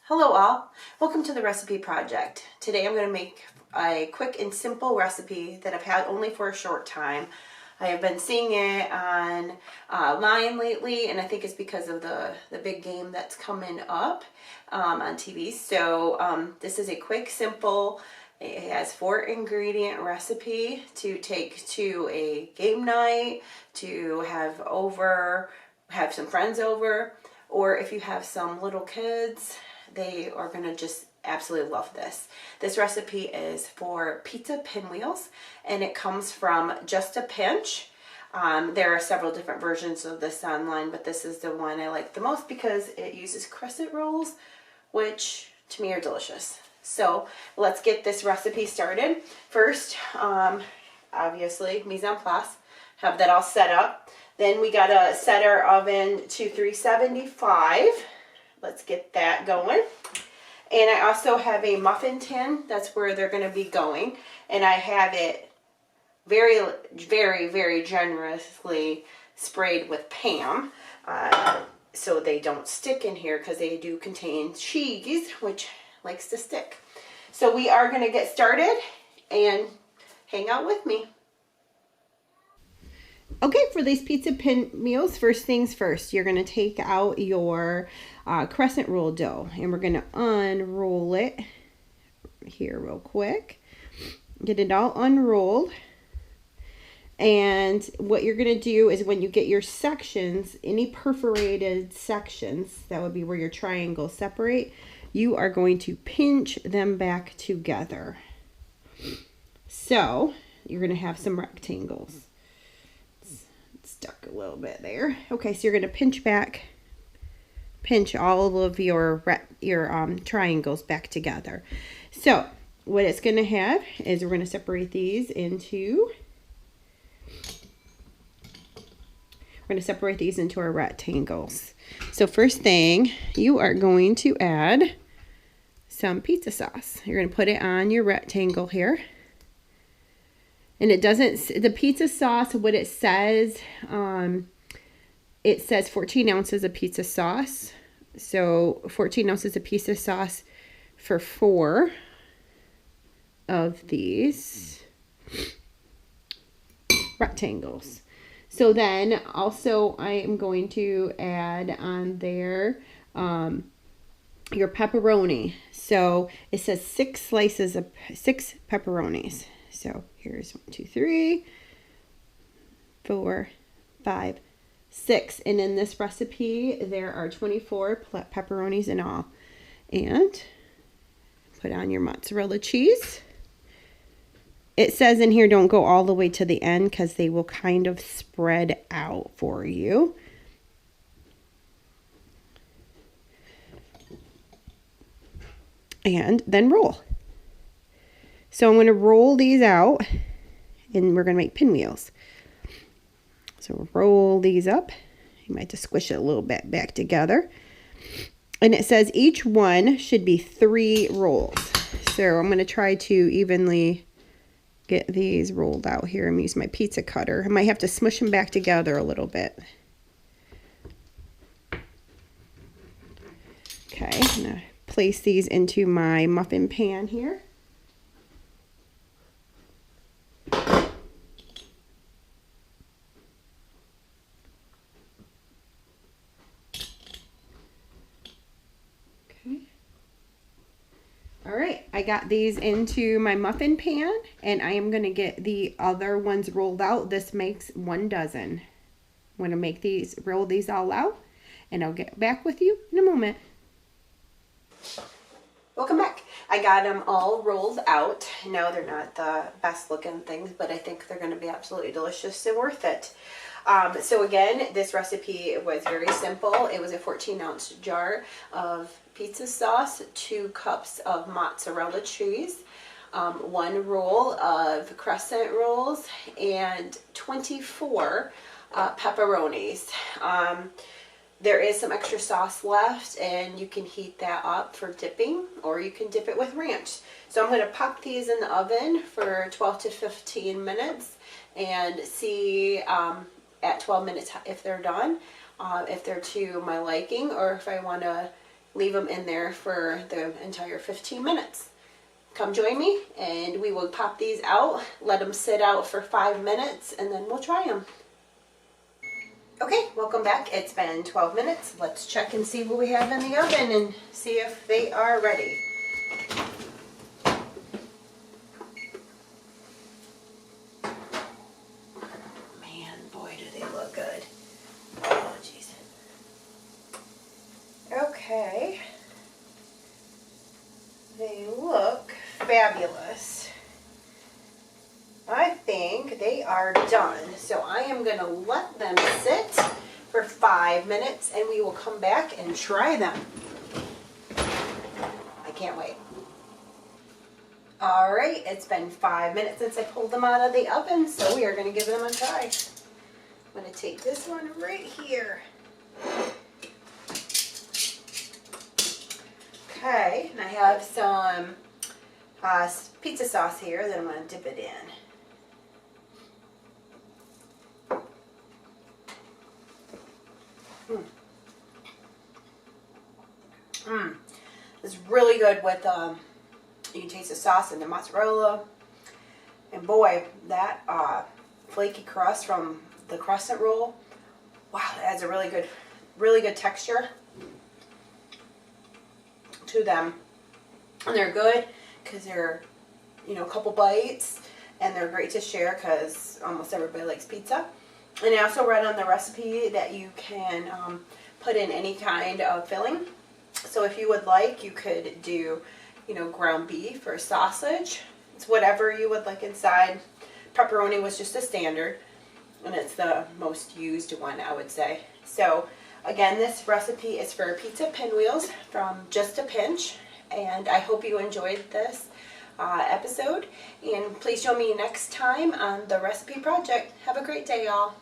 Hello all, welcome to the Recipe Project. Today I'm going to make a quick and simple recipe that I've had only for a short time. I have been seeing it on line lately, and I think it's because of the big game that's coming up on TV. So this is a quick, simple, it has 4-ingredient recipe to take to a game night, to have some friends over, or if you have some little kids, they are going to just absolutely love this. This recipe is for Pizza Pinwheels, and it comes from Just a Pinch. There are several different versions of this online, but this is the one I like the most because it uses crescent rolls, which to me are delicious. So let's get this recipe started. First, obviously, mise en place. Have that all set up. Then we gotta set our oven to 375. Let's get that going. And I also have a muffin tin. That's where they're going to be going. And I have it very, very, very generously sprayed with Pam. So they don't stick in here because they do contain cheese, which likes to stick. So we are going to get started and hang out with me. Okay, for these pizza pinwheels, first things first, you're going to take out your crescent roll dough, and we're going to unroll it here real quick. Get it all unrolled. And what you're going to do is when you get your sections, any perforated sections, that would be where your triangles separate, you are going to pinch them back together. So you're going to have some rectangles. Stuck a little bit there. Okay, so you're going to pinch all of your triangles back together. So what it's going to have is we're going to separate these into our rectangles. So first thing, you are going to add some pizza sauce. You're going to put it on your rectangle here. And the pizza sauce, what it says 14 ounces of pizza sauce. So 14 ounces of pizza sauce for 4 of these rectangles. So then also I am going to add on there your pepperoni. So it says 6 pepperonis. So here's 1, 2, 3, 4, 5, 6. And in this recipe, there are 24 pepperonis in all. And put on your mozzarella cheese. It says in here, don't go all the way to the end because they will kind of spread out for you. And then roll. So I'm going to roll these out, and we're going to make pinwheels. So roll these up. You might just squish it a little bit back together. And it says each one should be 3 rolls. So I'm going to try to evenly get these rolled out here. I'm using my pizza cutter. I might have to smush them back together a little bit. Okay, I'm going to place these into my muffin pan here. All right, I got these into my muffin pan, and I am going to get the other ones rolled out. This makes 1 dozen. I'm going to roll these all out, and I'll get back with you in a moment. Welcome back. I got them all rolled out. No, they're not the best looking things, but I think they're going to be absolutely delicious and worth it. So again, this recipe was very simple. It was a 14-ounce jar of pizza sauce, 2 cups of mozzarella cheese, 1 roll of crescent rolls, and 24 pepperonis. There is some extra sauce left, and you can heat that up for dipping, or you can dip it with ranch. So I'm going to pop these in the oven for 12 to 15 minutes and see at 12 minutes if they're done, if they're to my liking, or if I want to leave them in there for the entire 15 minutes. Come join me and we will pop these out, let them sit out for 5 minutes, and then we'll try them. Okay, welcome back. It's been 12 minutes. Let's check and see what we have in the oven and see if they are ready. Man, boy, do they look good. Oh, jeez. Okay. They look fabulous. I think they are done. So I am going to let them sit for 5 minutes and we will come back and try them. I can't wait. Alright, it's been 5 minutes since I pulled them out of the oven, so we are going to give them a try. I'm going to take this one right here. Okay, and I have some pizza sauce here that I'm going to dip it in. It's really good with, you can taste the sauce and the mozzarella. And boy, that flaky crust from the crescent roll, wow, that adds a really good texture to them. And they're good because they're, you know, a couple bites, and they're great to share because almost everybody likes pizza. And I also read on the recipe that you can put in any kind of filling. So if you would like, you could do, you know, ground beef or sausage. It's whatever you would like inside. Pepperoni was just a standard, and it's the most used one, I would say. So again, this recipe is for Pizza Pinwheels from Just a Pinch, and I hope you enjoyed this episode. And please join me next time on the recipe project. Have a great day, y'all.